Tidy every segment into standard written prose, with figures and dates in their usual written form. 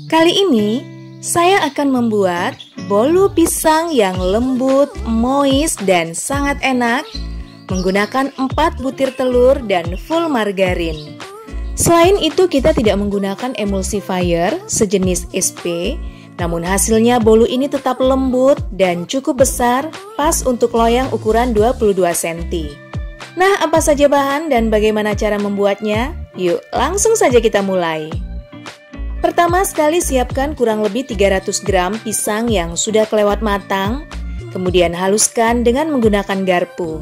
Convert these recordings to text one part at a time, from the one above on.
Kali ini saya akan membuat bolu pisang yang lembut, moist, dan sangat enak menggunakan 4 butir telur dan full margarin. Selain itu kita tidak menggunakan emulsifier sejenis SP, namun hasilnya bolu ini tetap lembut dan cukup besar, pas untuk loyang ukuran 22 cm. Nah, apa saja bahan dan bagaimana cara membuatnya? Yuk, langsung saja kita mulai. Pertama sekali siapkan kurang lebih 300 gram pisang yang sudah kelewat matang, kemudian haluskan dengan menggunakan garpu.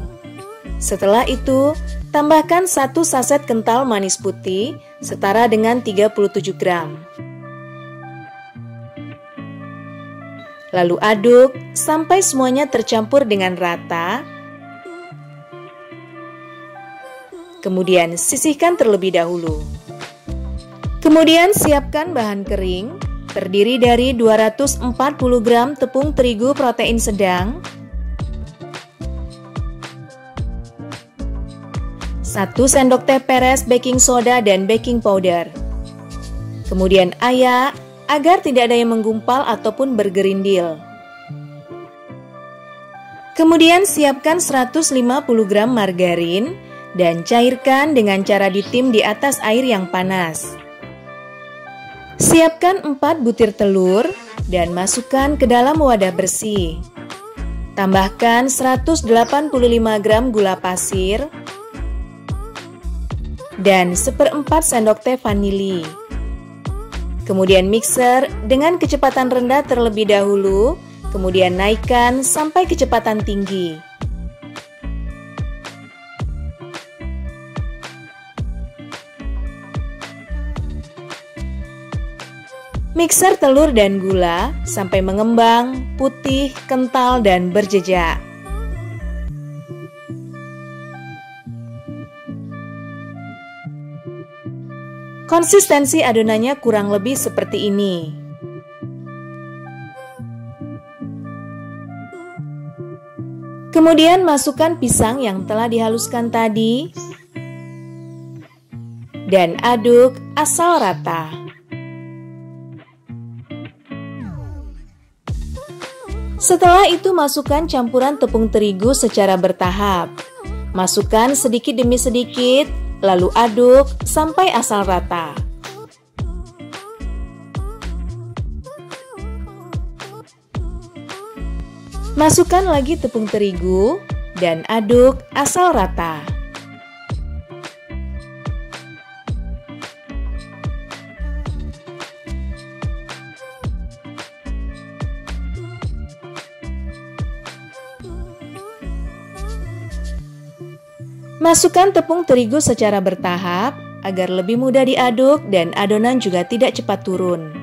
Setelah itu, tambahkan 1 saset kental manis putih setara dengan 37 gram. Lalu aduk sampai semuanya tercampur dengan rata. Kemudian sisihkan terlebih dahulu. Kemudian siapkan bahan kering, terdiri dari 240 gram tepung terigu protein sedang, 1 sendok teh peres baking soda dan baking powder. Kemudian ayak agar tidak ada yang menggumpal ataupun bergerindil. Kemudian siapkan 150 gram margarin dan cairkan dengan cara ditim di atas air yang panas. Siapkan 4 butir telur dan masukkan ke dalam wadah bersih. Tambahkan 185 gram gula pasir dan 1/4 sendok teh vanili. Kemudian mixer dengan kecepatan rendah terlebih dahulu, kemudian naikkan sampai kecepatan tinggi. Mixer telur dan gula sampai mengembang, putih, kental, dan berjejak. Konsistensi adonannya kurang lebih seperti ini. Kemudian masukkan pisang yang telah dihaluskan tadi dan aduk asal rata. Setelah itu masukkan campuran tepung terigu secara bertahap. Masukkan sedikit demi sedikit, lalu aduk sampai asal rata. Masukkan lagi tepung terigu dan aduk asal rata. Masukkan tepung terigu secara bertahap agar lebih mudah diaduk dan adonan juga tidak cepat turun.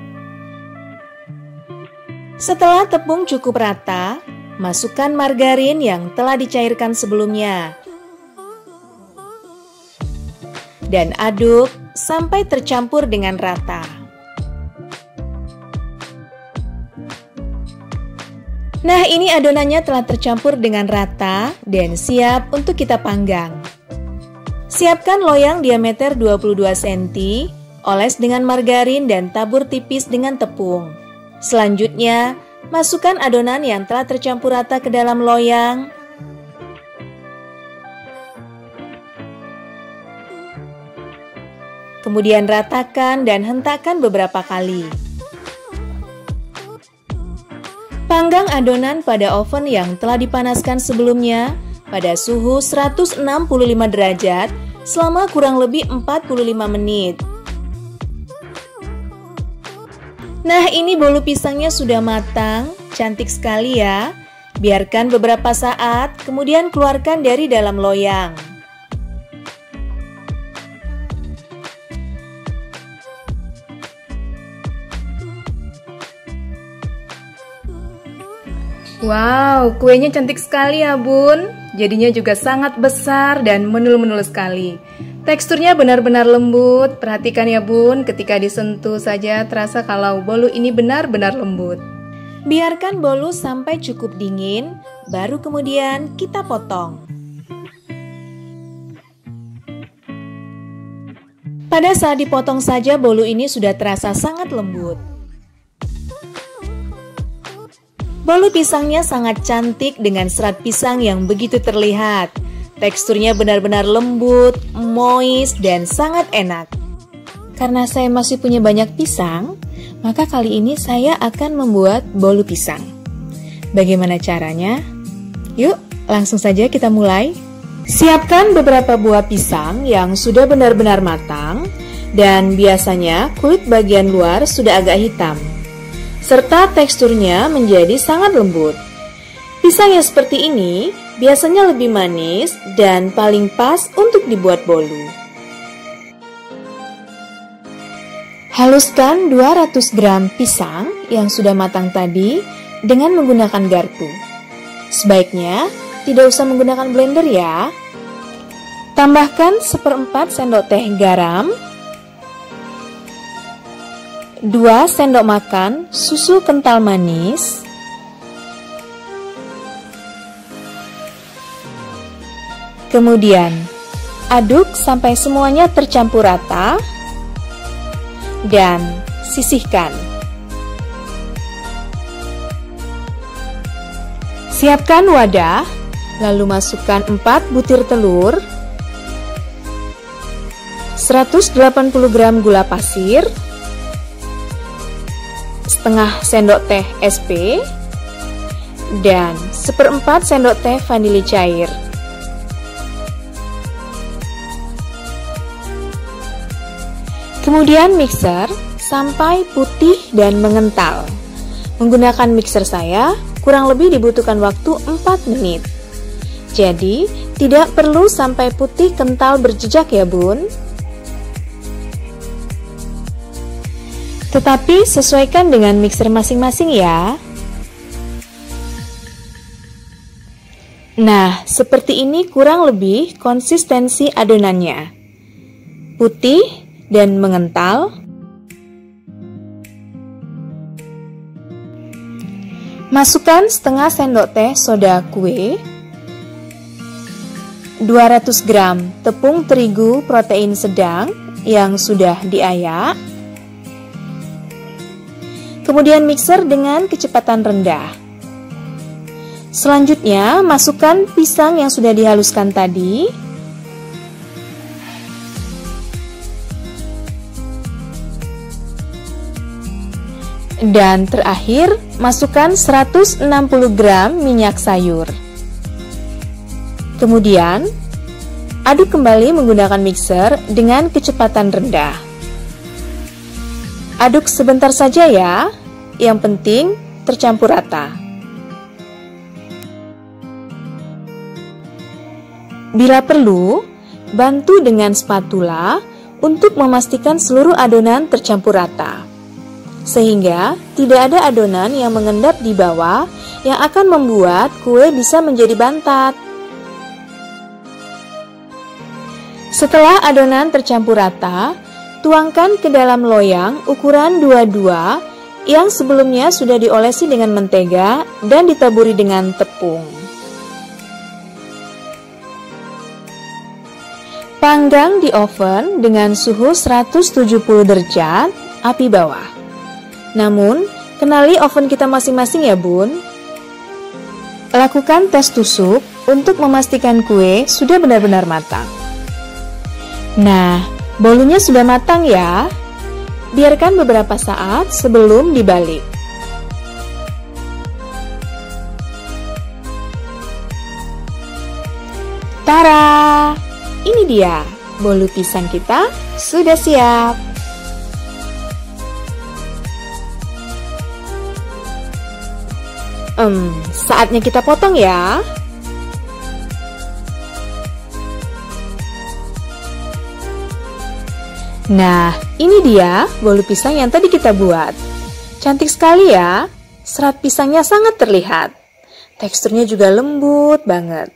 Setelah tepung cukup rata, masukkan margarin yang telah dicairkan sebelumnya. Dan aduk sampai tercampur dengan rata. Nah, ini adonannya telah tercampur dengan rata dan siap untuk kita panggang. Siapkan loyang diameter 22 cm, oles dengan margarin dan tabur tipis dengan tepung. Selanjutnya, masukkan adonan yang telah tercampur rata ke dalam loyang. Kemudian ratakan dan hentakkan beberapa kali. Panggang adonan pada oven yang telah dipanaskan sebelumnya pada suhu 165 derajat selama kurang lebih 45 menit. Nah, ini bolu pisangnya sudah matang, cantik sekali ya. Biarkan beberapa saat, kemudian keluarkan dari dalam loyang. Wow, kuenya cantik sekali ya bun. Jadinya juga sangat besar dan menul-menul sekali. Teksturnya benar-benar lembut. Perhatikan ya bun, ketika disentuh saja terasa kalau bolu ini benar-benar lembut. Biarkan bolu sampai cukup dingin, baru kemudian kita potong. Pada saat dipotong saja bolu ini sudah terasa sangat lembut. Bolu pisangnya sangat cantik dengan serat pisang yang begitu terlihat. Teksturnya benar-benar lembut, moist, dan sangat enak. Karena saya masih punya banyak pisang, maka kali ini saya akan membuat bolu pisang. Bagaimana caranya? Yuk, langsung saja kita mulai. Siapkan beberapa buah pisang yang sudah benar-benar matang, dan biasanya kulit bagian luar sudah agak hitam, serta teksturnya menjadi sangat lembut. Pisang yang seperti ini biasanya lebih manis dan paling pas untuk dibuat bolu. Haluskan 200 gram pisang yang sudah matang tadi dengan menggunakan garpu. Sebaiknya tidak usah menggunakan blender ya. Tambahkan 1/4 sendok teh garam, 2 sendok makan susu kental manis, kemudian aduk sampai semuanya tercampur rata dan sisihkan. Siapkan wadah, lalu masukkan 4 butir telur, 180 gram gula pasir, setengah sendok teh SP, dan 1/4 sendok teh vanili cair. Kemudian mixer sampai putih dan mengental. Menggunakan mixer saya kurang lebih dibutuhkan waktu 4 menit. Jadi tidak perlu sampai putih kental berjejak ya bun. Tetapi sesuaikan dengan mixer masing-masing ya. Nah, seperti ini kurang lebih konsistensi adonannya. Putih dan mengental. Masukkan setengah sendok teh soda kue, 200 gram tepung terigu protein sedang yang sudah diayak. Kemudian mixer dengan kecepatan rendah. Selanjutnya masukkan pisang yang sudah dihaluskan tadi. Dan terakhir masukkan 160 gram minyak sayur. Kemudian aduk kembali menggunakan mixer dengan kecepatan rendah. Aduk sebentar saja ya, yang penting tercampur rata. Bila perlu, bantu dengan spatula untuk memastikan seluruh adonan tercampur rata, sehingga tidak ada adonan yang mengendap di bawah yang akan membuat kue bisa menjadi bantat. Setelah adonan tercampur rata, tuangkan ke dalam loyang ukuran 22 yang sebelumnya sudah diolesi dengan mentega dan ditaburi dengan tepung. Panggang di oven dengan suhu 170 derajat, api bawah. Namun, kenali oven kita masing-masing ya bun. Lakukan tes tusuk untuk memastikan kue sudah benar-benar matang. Nah, bolunya sudah matang ya. Biarkan beberapa saat sebelum dibalik. Tara! Ini dia, bolu pisang kita sudah siap. Saatnya kita potong ya. Nah, ini dia bolu pisang yang tadi kita buat. Cantik sekali ya. Serat pisangnya sangat terlihat. Teksturnya juga lembut banget.